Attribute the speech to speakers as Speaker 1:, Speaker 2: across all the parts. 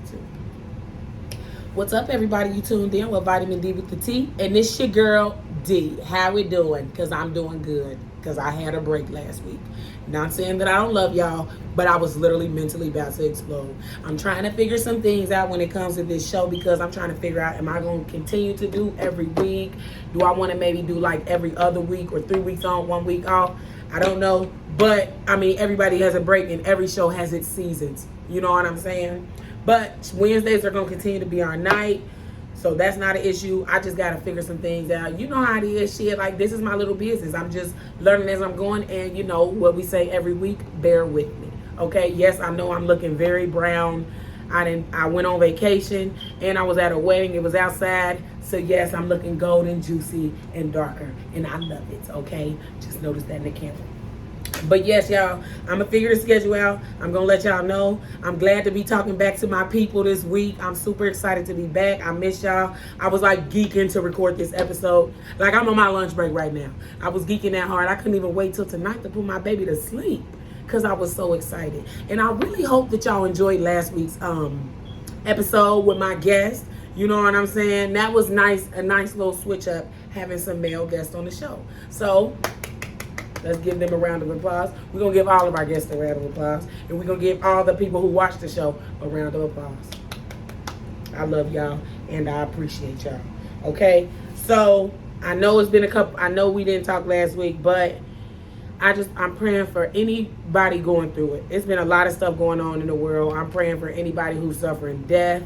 Speaker 1: too. What's up, everybody? You tuned in with Vitamin D with the T, and this your girl D. How we doing? Because I'm doing good, because I had a break last week. Not saying that I don't love y'all, but I was literally mentally about to explode. I'm trying to figure some things out when it comes to this show, because I'm trying to figure out, am I going to continue to do every week? Do I want to maybe do like every other week, or 3 weeks on, 1 week off? I don't know. But, I mean, everybody has a break, and every show has its seasons. You know what I'm saying? But Wednesdays are going to continue to be our night. So that's not an issue. I just got to figure some things out. You know how it is, shit. Like, this is my little business. I'm just learning as I'm going. And, you know, what we say every week, bear with me. Okay? Yes, I know I'm looking very brown. I went on vacation, and I was at a wedding. It was outside. So, yes, I'm looking golden, juicy, and darker. And I love it, okay? Just notice that in the camera. But yes, y'all, I'm going to figure the schedule out. I'm going to let y'all know. I'm glad to be talking back to my people this week. I'm super excited to be back. I miss y'all. I was like geeking to record this episode. Like, I'm on my lunch break right now. I was geeking that hard. I couldn't even wait till tonight to put my baby to sleep because I was so excited. And I really hope that y'all enjoyed last week's episode with my guest. You know what I'm saying? That was nice, a nice little switch up, having some male guests on the show. So let's give them a round of applause. We're going to give all of our guests a round of applause. And we're going to give all the people who watch the show a round of applause. I love y'all, and I appreciate y'all. Okay? So, I know it's been I know we didn't talk last week, but I'm praying for anybody going through it. It's been a lot of stuff going on in the world. I'm praying for anybody who's suffering death.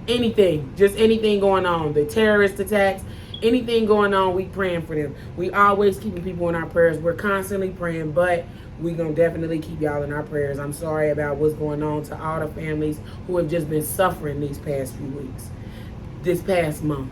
Speaker 1: Anything. Just anything going on. The terrorist attacks. Anything going on, we praying for them. We always keeping people in our prayers. We're constantly praying, but we gonna definitely keep y'all in our prayers. I'm sorry about what's going on to all the families who have just been suffering these past few weeks, this past month.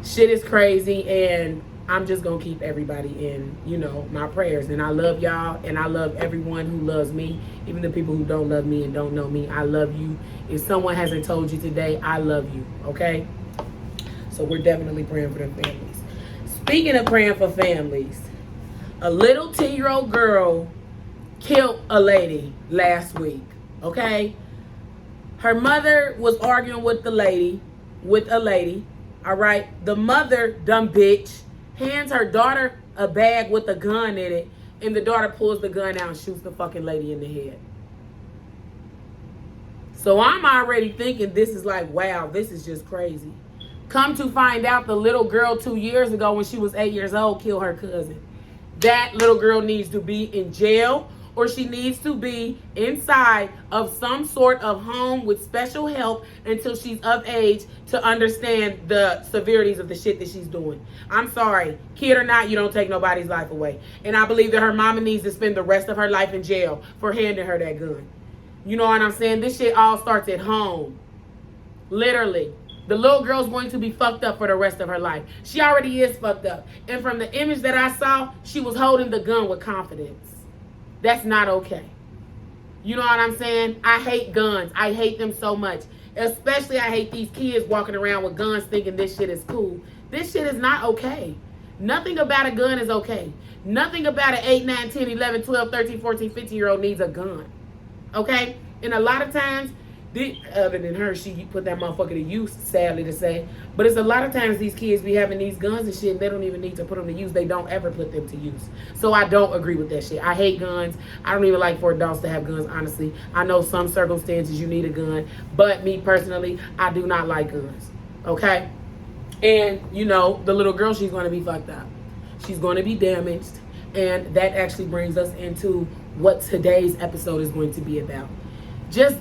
Speaker 1: Shit is crazy, and I'm just gonna keep everybody in, you know, my prayers. And I love y'all, and I love everyone who loves me, even the people who don't love me and don't know me. I love you. If someone hasn't told you today, I love you. Okay. So we're definitely praying for them families. Speaking of praying for families, a little 10-year-old girl killed a lady last week, okay? Her mother was arguing with a lady, all right? The mother, dumb bitch, hands her daughter a bag with a gun in it, and the daughter pulls the gun out and shoots the fucking lady in the head. So I'm already thinking this is like, wow, this is just crazy. Come to find out, the little girl 2 years ago when she was 8 years old killed her cousin. That little girl needs to be in jail, or she needs to be inside of some sort of home with special help until she's of age to understand the severities of the shit that she's doing. I'm sorry, kid or not, you don't take nobody's life away. And I believe that her mama needs to spend the rest of her life in jail for handing her that gun. You know what I'm saying? This shit all starts at home. Literally. The little girl's going to be fucked up for the rest of her life. She already is fucked up. And from the image that I saw, she was holding the gun with confidence. That's not okay. You know what I'm saying? I hate guns. I hate them so much. Especially I hate these kids walking around with guns thinking this shit is cool. This shit is not okay. Nothing about a gun is okay. Nothing about an 8, 9, 10, 11, 12, 13, 14, 15-year-old needs a gun. Okay? And a lot of times, other than her, she put that motherfucker to use, sadly to say. But it's a lot of times these kids be having these guns and shit, and they don't even need to put them to use. They don't ever put them to use. So I don't agree with that shit. I hate guns. I don't even like for adults to have guns, honestly. I know some circumstances you need a gun, but me personally, I do not like guns. Okay? And, you know, the little girl, she's going to be fucked up. She's going to be damaged. And that actually brings us into what today's episode is going to be about. Just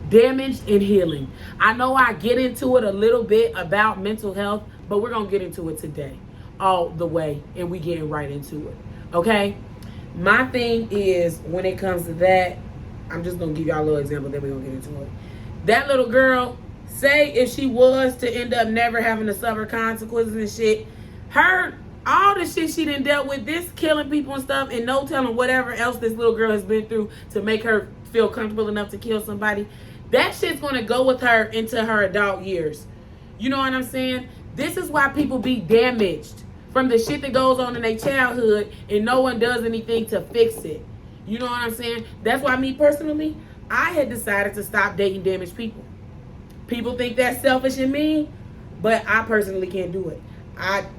Speaker 1: damaged and healing. I know I get into it a little bit about mental health, but we're going to get into it today all the way, and we getting right into it. Okay? My thing is, when it comes to that, I'm just going to give y'all a little example, then we're going to get into it. That little girl, say if she was to end up never having to suffer consequences and shit, all the shit she done dealt with, this killing people and stuff, and no telling whatever else this little girl has been through to make her feel comfortable enough to kill somebody, that shit's going to go with her into her adult years. You know what I'm saying? This is why people be damaged from the shit that goes on in their childhood and no one does anything to fix it. You know what I'm saying? That's why me personally, I had decided to stop dating damaged people. People think that's selfish and mean, but I personally can't do it.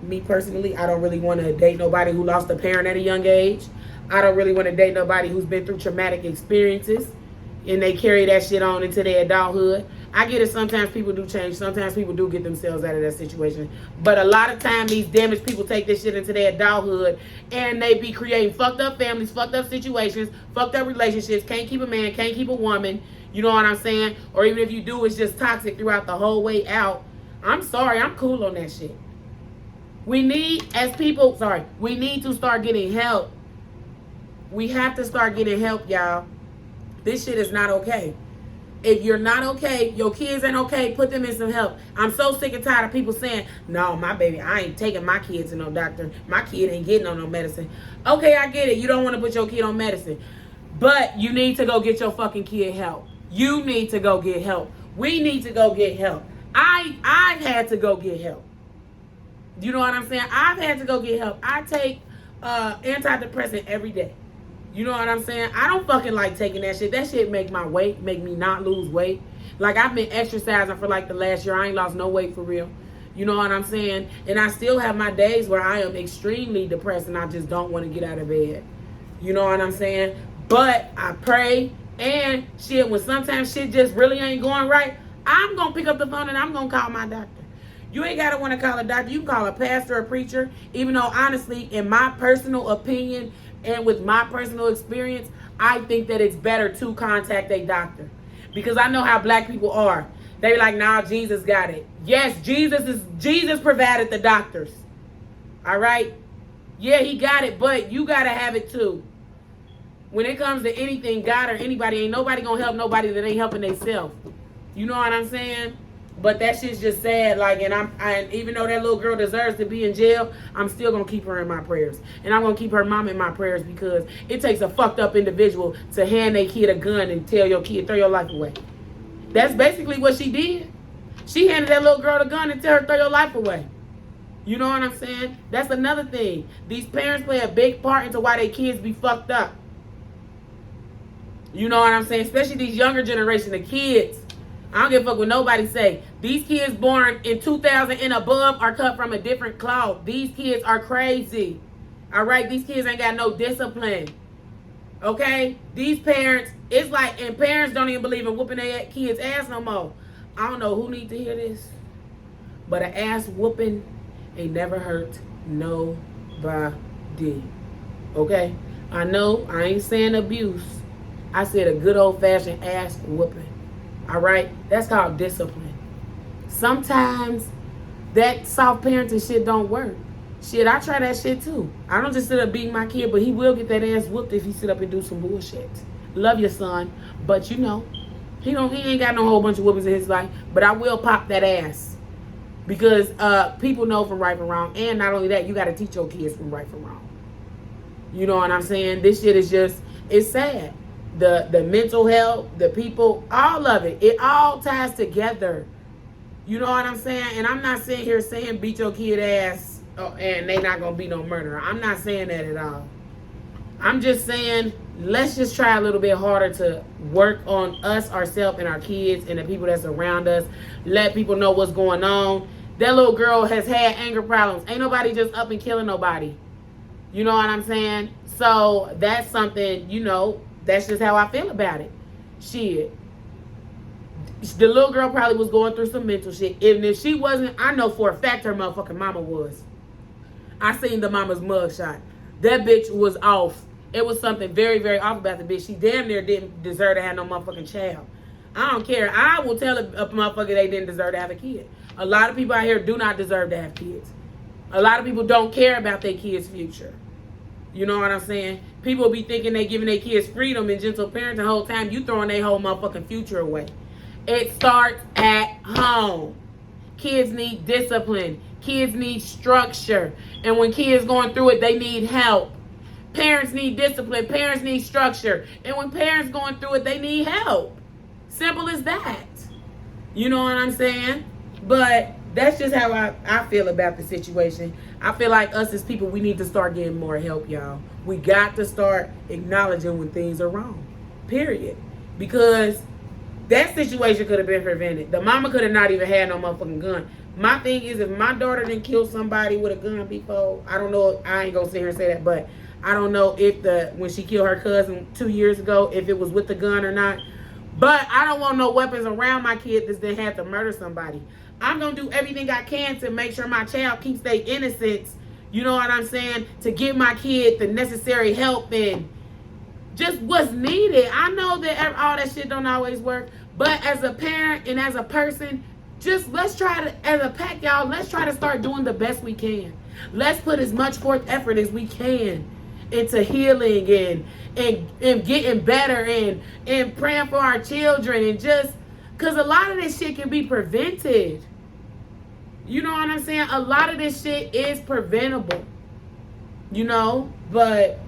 Speaker 1: Me personally, I don't really want to date nobody who lost a parent at a young age. I don't really want to date nobody who's been through traumatic experiences and they carry that shit on into their adulthood. I get it, sometimes people do change. Sometimes people do get themselves out of that situation. But a lot of time, these damaged people take this shit into their adulthood and they be creating fucked up families, fucked up situations, fucked up relationships, can't keep a man, can't keep a woman. You know what I'm saying? Or even if you do, it's just toxic throughout the whole way out. I'm sorry, I'm cool on that shit. We need, as people, we need to start getting help. We have to start getting help, y'all. This shit is not okay. If you're not okay, your kids ain't okay, put them in some help. I'm so sick and tired of people saying, no, my baby, I ain't taking my kids to no doctor. My kid ain't getting on no medicine. Okay, I get it. You don't want to put your kid on medicine. But you need to go get your fucking kid help. You need to go get help. We need to go get help. I've had to go get help. You know what I'm saying? I've had to go get help. I take antidepressant every day. You know what I'm saying? I don't fucking like taking that shit. That shit make me not lose weight. Like, I've been exercising for like the last year. I ain't lost no weight for real. You know what I'm saying? And I still have my days where I am extremely depressed and I just don't want to get out of bed. You know what I'm saying? But I pray and shit, when sometimes shit just really ain't going right, I'm going to pick up the phone and I'm going to call my doctor. You ain't got to want to call a doctor. You can call a pastor or preacher. Even though, honestly, in my personal opinion and with my personal experience, I think that it's better to contact a doctor. Because I know how black people are. They be like, nah, Jesus got it. Yes, Jesus provided the doctors. All right? Yeah, he got it, but you got to have it too. When it comes to anything, God or anybody, ain't nobody going to help nobody that ain't helping themselves. You know what I'm saying? But that shit's just sad. Like, and even though that little girl deserves to be in jail, I'm still gonna keep her in my prayers, and I'm gonna keep her mom in my prayers, because it takes a fucked up individual to hand their kid a gun and tell your kid, throw your life away. That's basically what she did. She handed that little girl the gun and tell her, throw your life away. You know what I'm saying? That's another thing. These parents play a big part into why their kids be fucked up. You know what I'm saying? Especially these younger generation of kids. I don't give a fuck what nobody say. These kids born in 2000 and above are cut from a different cloth. These kids are crazy. All right? These kids ain't got no discipline. Okay? These parents, it's like, and parents don't even believe in whooping their kids' ass no more. I don't know who need to hear this, but an ass whooping ain't never hurt nobody. Okay? I know I ain't saying abuse. I said a good old-fashioned ass whooping. All right? That's called discipline. Sometimes that soft parenting shit don't work. Shit, I try that shit too. I don't just sit up beating my kid, but he will get that ass whooped if he sit up and do some bullshit. Love your son, but you know, he ain't got no whole bunch of whoopings in his life, but I will pop that ass. Because people know from right from wrong, and not only that, you got to teach your kids from right from wrong. You know what I'm saying? This shit is just, it's sad. The mental health, the people, all of it. It all ties together. You know what I'm saying? And I'm not sitting here saying beat your kid ass and they not going to be no murderer. I'm not saying that at all. I'm just saying let's just try a little bit harder to work on us, ourselves, and our kids and the people that's around us. Let people know what's going on. That little girl has had anger problems. Ain't nobody just up and killing nobody. You know what I'm saying? So that's something, you know, that's just how I feel about it. Shit. The little girl probably was going through some mental shit. Even if she wasn't, I know for a fact her motherfucking mama was. I seen the mama's mugshot. That bitch was off. It was something very, very off about the bitch. She damn near didn't deserve to have no motherfucking child. I don't care. I will tell a motherfucker they didn't deserve to have a kid. A lot of people out here do not deserve to have kids. A lot of people don't care about their kids' future. You know what I'm saying? People be thinking they giving their kids freedom and gentle parenting the whole time. You throwing their whole motherfucking future away. It starts at home. Kids need discipline. Kids need structure. And when kids going through it, they need help. Parents need discipline. Parents need structure. And when parents going through it, they need help. Simple as that. You know what I'm saying? But that's just how I feel about the situation. I feel like us as people, we need to start getting more help, y'all. We got to start acknowledging when things are wrong. Period. because that situation could have been prevented. The mama could have not even had no motherfucking gun. My thing is, if my daughter didn't kill somebody with a gun before, I don't know. I ain't gonna sit here and say that, but I don't know if when she killed her cousin 2 years ago, if it was with the gun or not. But I don't want no weapons around my kid that's then had to murder somebody. I'm gonna do everything I can to make sure my child keeps their innocence. You know what I'm saying? To give my kid the necessary help and just what's needed. I know that all that shit don't always work, but as a parent and as a person, just let's try to, as a pack, y'all, let's try to start doing the best we can. Let's put as much forth effort as we can into healing and getting better and praying for our children, and just because a lot of this shit can be prevented. You know what I'm saying? A lot of this shit is preventable. You know, but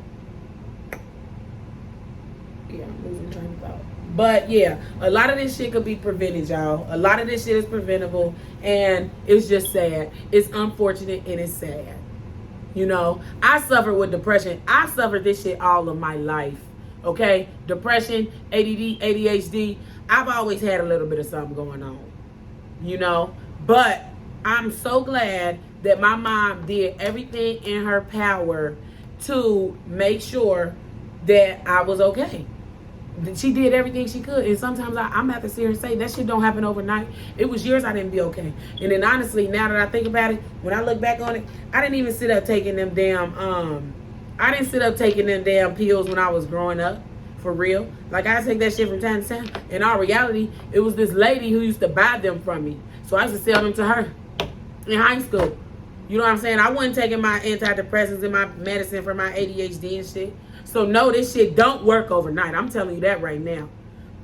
Speaker 1: yeah, I'm losing train of thought. But yeah, a lot of this shit could be prevented, y'all. A lot of this shit is preventable, and it's just sad. It's unfortunate and it's sad. You know, I suffered with depression. I suffered this shit all of my life. Okay? Depression, ADD, ADHD. I've always had a little bit of something going on. You know? But I'm so glad that my mom did everything in her power to make sure that I was okay. She did everything she could, and sometimes I'm have to sit here and say that shit don't happen overnight. It was years I didn't be okay, and then honestly, now that I think about it, when I look back on it, I didn't even sit up taking them damn pills when I was growing up, for real. Like, I take that shit from time to time. In all reality, it was this lady who used to buy them from me, so I used to sell them to her in high school. You know what I'm saying? I wasn't taking my antidepressants and my medicine for my ADHD and shit. So no, this shit don't work overnight. I'm telling you that right now.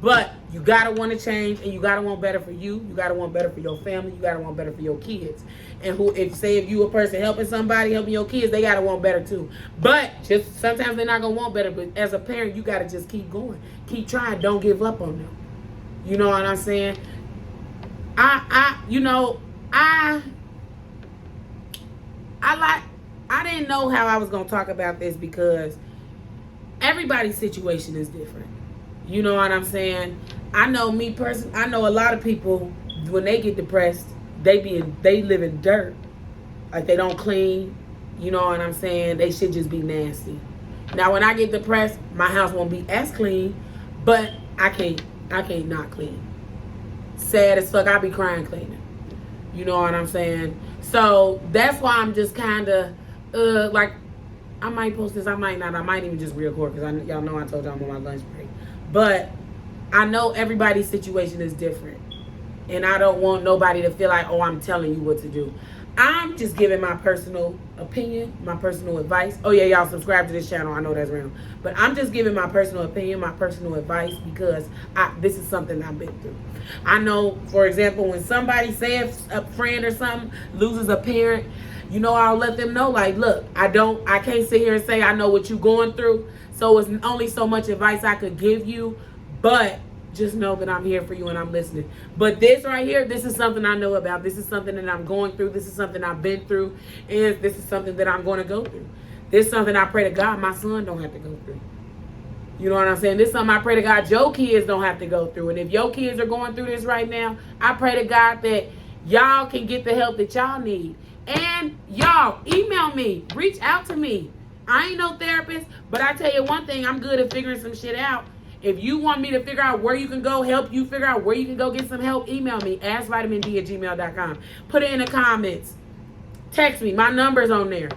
Speaker 1: But you gotta want to change, and you gotta want better for you. You gotta want better for your family. You gotta want better for your kids. And if you a person helping somebody, helping your kids, they gotta want better too. But just sometimes they're not gonna want better. But as a parent, you gotta just keep going, keep trying. Don't give up on them. You know what I'm saying? I didn't know how I was gonna talk about this because everybody's situation is different. You know what I'm saying? I know me personally. I know a lot of people, when they get depressed, they live in dirt. Like, they don't clean. You know what I'm saying? They should just be nasty. Now, when I get depressed, my house won't be as clean, but I can't not clean. Sad as fuck. I be crying cleaning. You know what I'm saying? So that's why I'm just kind of like, I might post this, I might not. I might even just record because y'all know I told y'all I'm on my lunch break. But I know everybody's situation is different. And I don't want nobody to feel like, oh, I'm telling you what to do. I'm just giving my personal opinion, my personal advice. Oh, yeah, y'all subscribe to this channel. I know that's random. But I'm just giving my personal opinion, my personal advice, because this is something I've been through. I know, for example, when somebody, say if a friend or something loses a parent, you know, I'll let them know, like, look, I can't sit here and say I know what you're going through. So it's only so much advice I could give you, but just know that I'm here for you and I'm listening. But this right here, this is something I know about. This is something that I'm going through. This is something I've been through. And this is something that I'm going to go through. This is something I pray to God my son don't have to go through. You know what I'm saying? This is something I pray to God your kids don't have to go through. And if your kids are going through this right now, I pray to God that y'all can get the help that y'all need. And y'all, email me. Reach out to me. I ain't no therapist, but I tell you one thing, I'm good at figuring some shit out. If you want me to figure out where you can go, help you figure out where you can go get some help, email me, askvitamindwiththetea@gmail.com. Put it in the comments. Text me. My number's on there.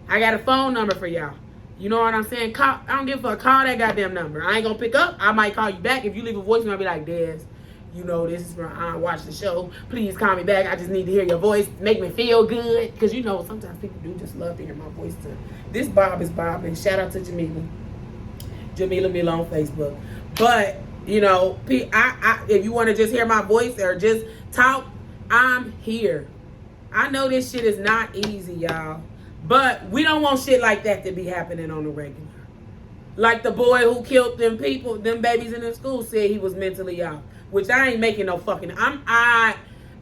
Speaker 1: I got a phone number for y'all. You know what I'm saying? Call, I don't give a fuck. Call that goddamn number. I ain't gonna pick up. I might call you back. If you leave a voicemail, I'll be like, Des, you know, this is from I watch the show. Please call me back. I just need to hear your voice. Make me feel good. Because, you know, sometimes people do just love to hear my voice too. This Bob is Bob. And shout out to Jamila. Jamila Mila on Facebook. But, you know, if you want to just hear my voice or just talk, I'm here. I know this shit is not easy, y'all. But we don't want shit like that to be happening on the regular. Like the boy who killed them people, them babies in the school, said he was mentally off. Which I ain't making no fucking... I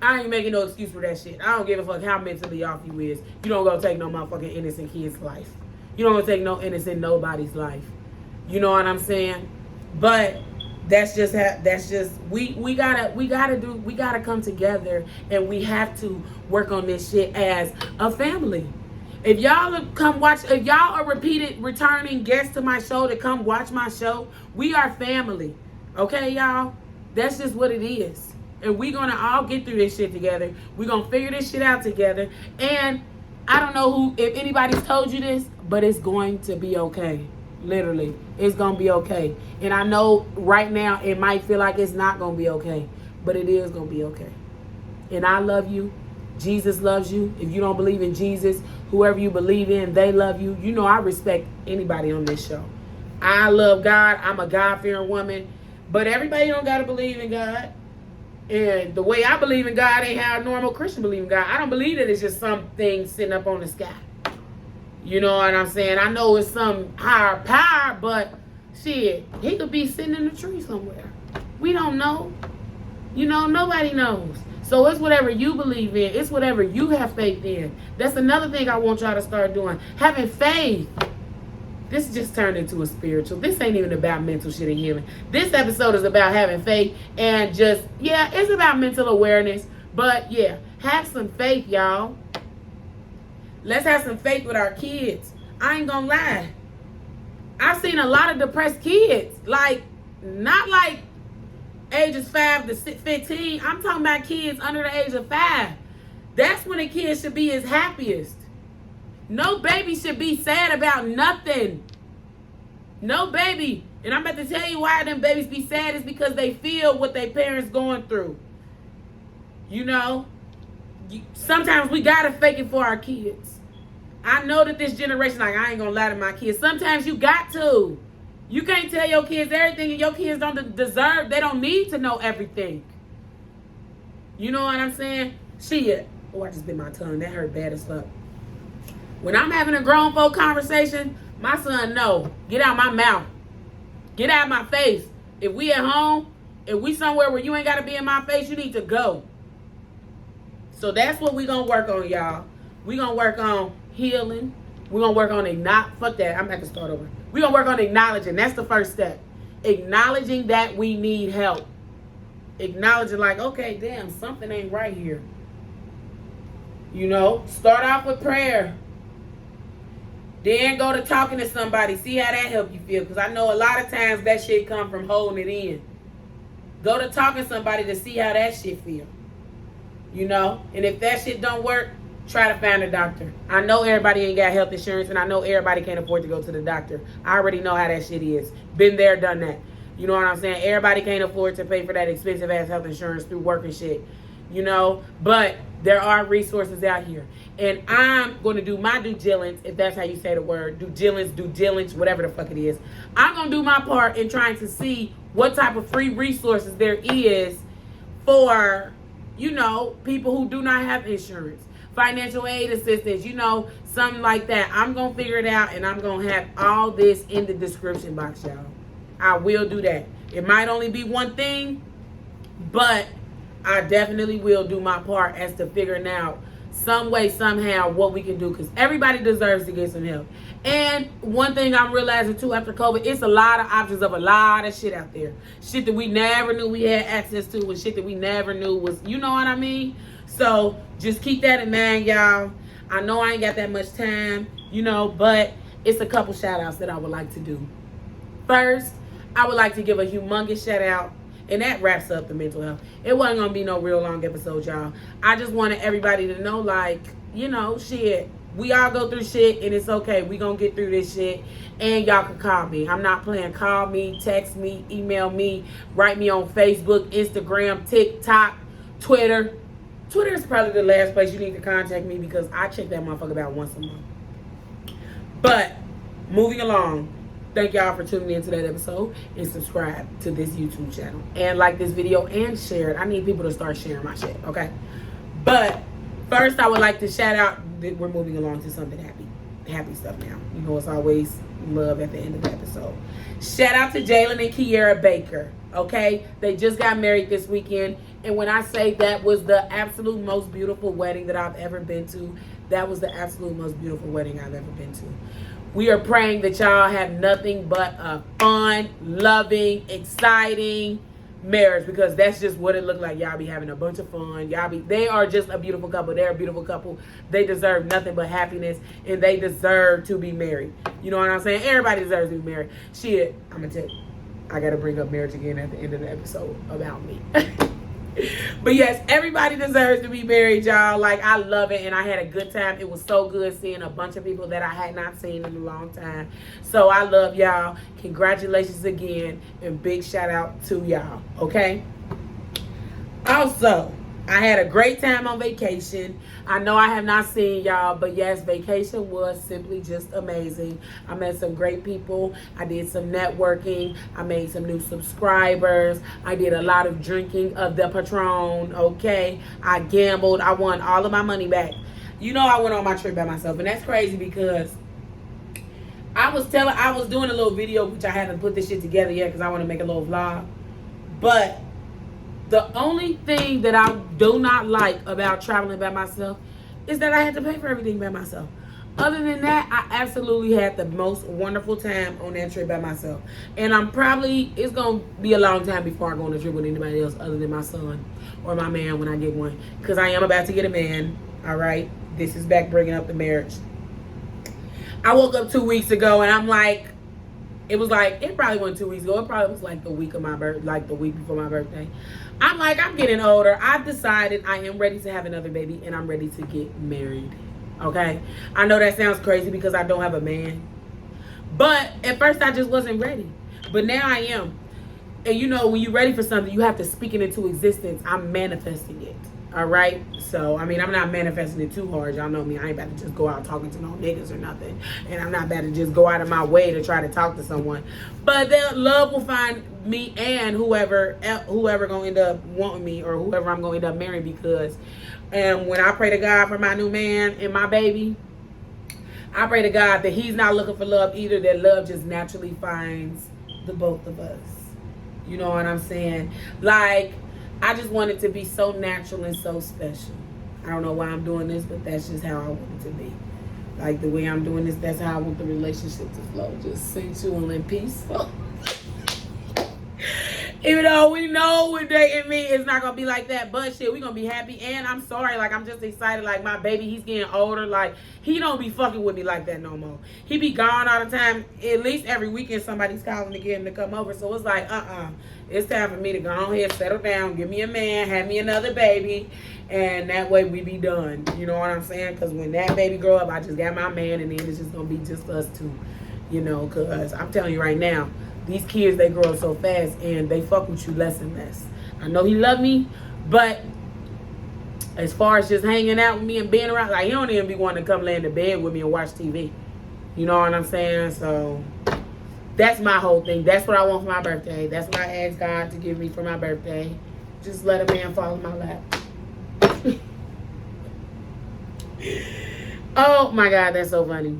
Speaker 1: ain't making no excuse for that shit. I don't give a fuck how mentally off you is. You don't go take no motherfucking innocent kid's life. You don't go take no innocent nobody's life. You know what I'm saying? But we gotta come together, and we have to work on this shit as a family. If y'all are returning guests to my show to come watch my show, we are family. Okay, y'all? That's just what it is. And we're gonna all get through this shit together. We're gonna figure this shit out together. And I don't know if anybody's told you this, but it's going to be okay. Literally, it's gonna be okay. And I know right now it might feel like it's not gonna be okay, but it is gonna be okay. And I love you. Jesus loves you. If you don't believe in Jesus, whoever you believe in, they love you. You know I respect anybody on this show. I love God. I'm a God-fearing woman. But everybody don't gotta believe in God. And the way I believe in God ain't how a normal Christian believe in God. I don't believe that it's just something sitting up on the sky. You know what I'm saying? I know it's some higher power, but shit, he could be sitting in a tree somewhere. We don't know. You know, nobody knows. So it's whatever you believe in. It's whatever you have faith in. That's another thing I want y'all to start doing. Having faith. This just turned into a spiritual. This ain't even about mental shit and healing. This episode is about having faith and just, yeah, it's about mental awareness. But yeah, have some faith, y'all. Let's have some faith with our kids. I ain't gonna lie. I've seen a lot of depressed kids. Like, not like ages 5 to 15. I'm talking about kids under the age of 5. That's when a kid should be his happiest. No baby should be sad about nothing. No baby. And I'm about to tell you why them babies be sad is because they feel what their parents going through. You know? Sometimes we gotta fake it for our kids. I know that this generation, like, I ain't gonna lie to my kids. Sometimes you got to. You can't tell your kids everything, and your kids don't deserve, they don't need to know everything. You know what I'm saying? Shit. Oh, I just bit my tongue. That hurt bad as fuck. When I'm having a grown folk conversation, my son know. Get out my mouth. Get out my face. If we at home, if we somewhere where you ain't got to be in my face, you need to go. So that's what we going to work on, y'all. We going to work on healing. We going to work on fuck that. I'm going to have to start over. We going to work on acknowledging. That's the first step. Acknowledging that we need help. Acknowledging like, okay, damn, something ain't right here. You know, start off with prayer. Then go to talking to somebody. See how that help you feel. Because I know a lot of times that shit come from holding it in. Go to talking to somebody to see how that shit feel. You know? And if that shit don't work, try to find a doctor. I know everybody ain't got health insurance. And I know everybody can't afford to go to the doctor. I already know how that shit is. Been there, done that. You know what I'm saying? Everybody can't afford to pay for that expensive ass health insurance through work and shit. You know? But there are resources out here. And I'm going to do my due diligence, if that's how you say the word, due diligence, whatever the fuck it is. I'm going to do my part in trying to see what type of free resources there is for, you know, people who do not have insurance. Financial aid assistance, you know, something like that. I'm going to figure it out, and I'm going to have all this in the description box, y'all. I will do that. It might only be one thing, but I definitely will do my part as to figuring out some way, somehow, what we can do, because everybody deserves to get some help. And one thing I'm realizing too after COVID, it's a lot of options of a lot of shit out there. Shit that we never knew we had access to, and shit that we never knew was, you know what I mean? So just keep that in mind, y'all. I know I ain't got that much time, you know, but it's a couple shout outs that I would like to do. First, I would like to give a humongous shout out. And that wraps up the mental health. It wasn't going to be no real long episode, y'all. I just wanted everybody to know, like, you know, shit. We all go through shit, and it's okay. We going to get through this shit. And y'all can call me. I'm not playing. Call me, text me, email me, write me on Facebook, Instagram, TikTok, Twitter. Twitter is probably the last place you need to contact me because I check that motherfucker about once a month. But, moving along. Thank y'all for tuning into that episode, and subscribe to this YouTube channel and like this video and share it. I need people to start sharing my shit, okay? But first, I would like to shout out that we're moving along to something happy stuff now. You know, it's always love at the end of the episode. Shout out to Jalen and Kiera Baker, okay? They just got married this weekend, and when I say that was the absolute most beautiful wedding that I've ever been to, that was the absolute most beautiful wedding I've ever been to. We are praying that y'all have nothing but a fun, loving, exciting marriage, because that's just what it looked like. Y'all be having a bunch of fun. They are just a beautiful couple. They're a beautiful couple. They deserve nothing but happiness, and they deserve to be married. You know what I'm saying? Everybody deserves to be married. Shit, I'm gonna tell you, I gotta bring up marriage again at the end of the episode about me. But yes, everybody deserves to be married, y'all. Like, I love it, and I had a good time. It was so good seeing a bunch of people that I had not seen in a long time. So I love y'all. Congratulations again, and big shout out to y'all, okay? Also, I had a great time on vacation. I know I have not seen y'all, but yes, vacation was simply just amazing. I met some great people. I did some networking. I made some new subscribers. I did a lot of drinking of the Patron, okay? I gambled. I won all of my money back. You know, I went on my trip by myself, and that's crazy because I was doing a little video, which I haven't put this shit together yet because I want to make a little vlog. But the only thing that I do not like about traveling by myself is that I had to pay for everything by myself. Other than that, I absolutely had the most wonderful time on that trip by myself. And it's going to be a long time before I go on a trip with anybody else other than my son or my man when I get one. Because I am about to get a man, all right? This is back bringing up the marriage. I woke up 2 weeks ago and I'm like, it probably wasn't 2 weeks ago. It probably was like the week before my birthday. I'm like, I'm getting older. I've decided I am ready to have another baby, and I'm ready to get married. Okay? I know that sounds crazy because I don't have a man. But at first I just wasn't ready. But now I am. And you know, when you're ready for something, you have to speak it into existence. I'm manifesting it. All right? So, I mean, I'm not manifesting it too hard. Y'all know me. I ain't about to just go out talking to no niggas or nothing. And I'm not about to just go out of my way to try to talk to someone. But love will find me and whoever gonna end up wanting me, or whoever I'm gonna end up marrying, because when I pray to God for my new man and my baby, I pray to God that he's not looking for love either, that love just naturally finds the both of us. You know what I'm saying? Like, I just want it to be so natural and so special. I don't know why I'm doing this, but that's just how I want it to be. Like, the way I'm doing this, that's how I want the relationship to flow. Just sensual and peaceful. Even though we know with dating me, it's not going to be like that. But shit, we going to be happy. And I'm sorry, like, I'm just excited. Like, my baby, he's getting older. Like, he don't be fucking with me like that no more. He be gone all the time. At least every weekend, somebody's calling to get him to come over. So it's like, it's time for me to go ahead, settle down, give me a man, have me another baby. And that way we be done. You know what I'm saying? Because when that baby grow up, I just got my man. And then it's just going to be just us two. You know, because I'm telling you right now, these kids, they grow up so fast and they fuck with you less and less. I know he love me, but as far as just hanging out with me and being around, like, he don't even be wanting to come lay in the bed with me and watch TV. You know what I'm saying? So that's my whole thing. That's what I want for my birthday. That's what I asked God to give me for my birthday. Just let a man fall in my lap. Oh my God, that's so funny.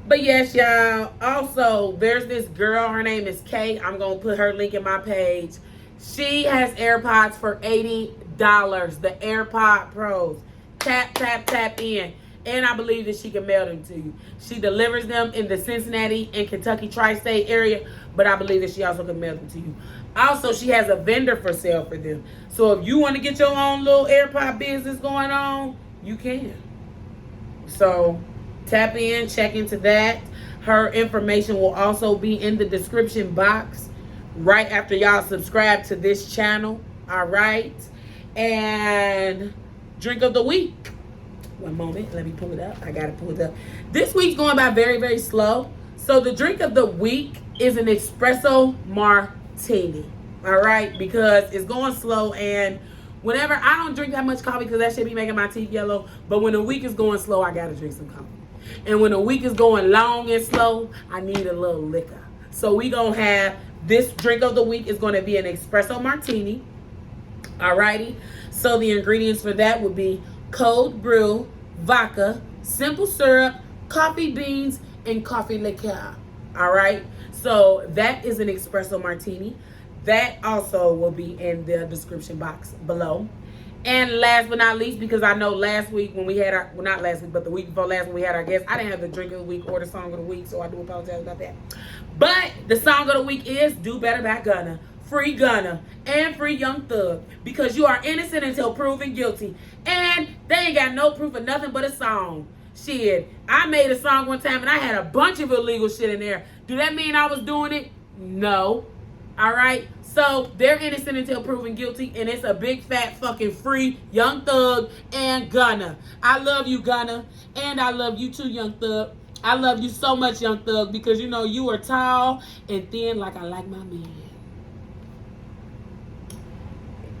Speaker 1: But yes, y'all, also, there's this girl, her name is Kay. I'm going to put her link in my page. She has AirPods for $80. The AirPod Pros. Tap, tap, tap in. And I believe that she can mail them to you. She delivers them in the Cincinnati and Kentucky tri-state area, but I believe that she also can mail them to you. Also, she has a vendor for sale for them. So if you want to get your own little AirPod business going on, you can. So tap in, check into that. Her information will also be in the description box right after y'all subscribe to this channel. All right. And drink of the week. One moment. Let me pull it up. I got to pull it up. This week's going by very, very slow. So the drink of the week is an espresso martini. All right. Because it's going slow, and whenever I don't drink that much coffee because that shit be making my teeth yellow. But when the week is going slow, I got to drink some coffee. And when the week is going long and slow, I need a little liquor. So we going to have this drink of the week is going to be an espresso martini. Alrighty. So the ingredients for that would be cold brew, vodka, simple syrup, coffee beans, and coffee liqueur. Alright. So that is an espresso martini. That also will be in the description box below. And last but not least, because I know last week when we had our, well, not last week, but the week before last when we had our guest, I didn't have the drink of the week or the song of the week, so I do apologize about that. But the song of the week is Do Better by Gunna. Free Gunna and free Young Thug, because you are innocent until proven guilty. And they ain't got no proof of nothing but a song. Shit, I made a song one time and I had a bunch of illegal shit in there. Do that mean I was doing it? No. All right? So they're innocent until proven guilty, and it's a big fat fucking free Young Thug and Gunna. I love you, Gunna, and I love you too, Young Thug. I love you so much, Young Thug, because you know you are tall and thin like I like my man.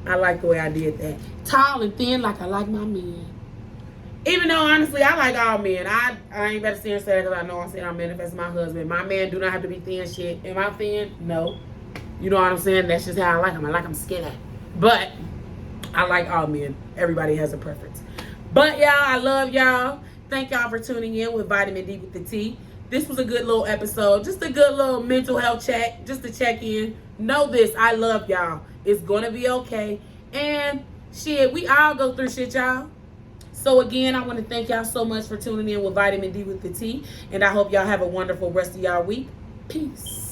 Speaker 1: I like the way I did that. Tall and thin like I like my men. Even though, honestly, I like all men. I ain't better say that because I know I said I'm manifesting my husband. My man do not have to be thin shit. Am I thin? No. You know what I'm saying? That's just how I like him. I like him skinny. But I like all men. Everybody has a preference. But, y'all, I love y'all. Thank y'all for tuning in with Vitamin D with the T. This was a good little episode. Just a good little mental health check. Just to check in. Know this. I love y'all. It's going to be okay. And, shit, we all go through shit, y'all. So, again, I want to thank y'all so much for tuning in with Vitamin D with the T. And I hope y'all have a wonderful rest of y'all week. Peace.